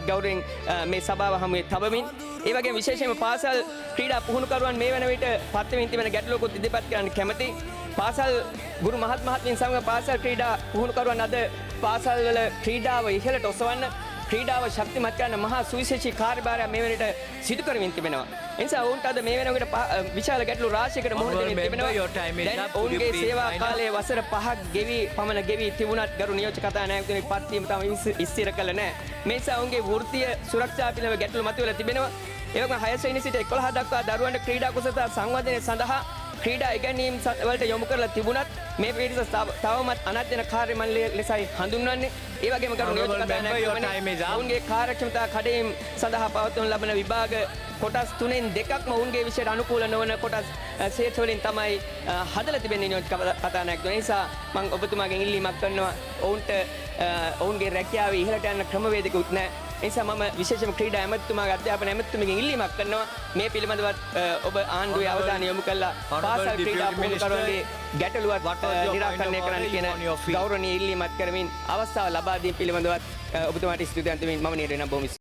ගෞරවයෙන් මේ සභාව හමුවේ තබමින් ඒ වගේම විශේෂයෙන්ම පාසල් ක්‍රීඩා පුහුණුකරුවන් මේ වන විට පත්වෙමින් තිබෙන ගැටලුවකුත් ඉදිරිපත් කරන්න කැමැති. පාසල් ගුරු මහත්මීන් සමග පාසල් ක්‍රීඩා පුහුණුකරුවන් අද පාසල් වල ක්‍රීඩාව ඉහළට ඔසවන්න ක්‍රීඩාව ශක්තිමත් කරන මහා සුවිශේෂී කාර්යභාරයක් මේ වෙනට සිදු කරමින් තිබෙනවා. ඒ නිසා ඔවුන්ට අද මේ වෙනකොට විශාල ගැටලු රාශියකට මුහුණ දෙමින් තිබෙනවා. දැන් ඔවුන්ගේ සේවා කාලය වසර 5ක් පමණ ගෙවි තිබුණත් ගරු නියෝජ්‍ය කතානායකතුමනි පත්වීම තම ඉස්තිර කළ නැහැ. මේ නිසා ඔවුන්ගේ වෘත්තීය සුරක්ෂා පිළිබඳව ගැටලු මතුවලා තිබෙනවා. ඒ වගේම 6 ශ්‍රේණිය සිට 11 දක්වා දරුවන්ට ක්‍රීඩා කුසලතා සංවර්ධනය සඳහා ක්‍රීඩා ඉගැන්වීම් වලට යොමු කරලා තිබුණත් මේ පිරිස තවමත් අනධ්‍යයන කාර්ය මණ්ඩලය ලෙසයි හඳුන්වන්නේ. ඒ වගේම ගරු නියෝජ්‍ය කතානායකතුමනි ඔවුන්ගේ කාර්යක්ෂමතා කඩයිම් සඳහා පවත්වනු ලබන විභාග කොටස් 3න් 2ක්ම ඔවුන්ගේ විෂයට අනුකූල නොවන කොටස් ශේෂ වලින් තමයි හදලා තිබෙන්නේ නියෝජ්‍ය කතානායකතුමනි. ඒ නිසා මම ඔබතුමාගෙන් ඉල්ලීමක් කරනවා ඔවුන්ට ඔවුන්ගේ රැකියාවේ ඉහළට යන ක්‍රමවේදිකුත් නැහැ. ඒ නිසා මම විශේෂයෙන්ම ක්‍රීඩා ඇමතිතුමාගේ අධ්‍යාපන ඇමතිතුමගෙන් ඉල්ලීමක් කරනවා මේ පිළිබඳව ඔබ ආණ්ඩුවේ අවධානය යොමු කළා පාසල් ක්‍රීඩා පුහුණුකරුවන්ගේ ගැටලුවත් නිරාකරණය කරන්න කියන ගෞරවනීය ඉල්ලීමක් කරමින් අවස්ථාව ලබා දීම පිළිබඳව ඔබතුමාට ස්තුතිවන්ත වෙමින් මම නිරේන බොමිස්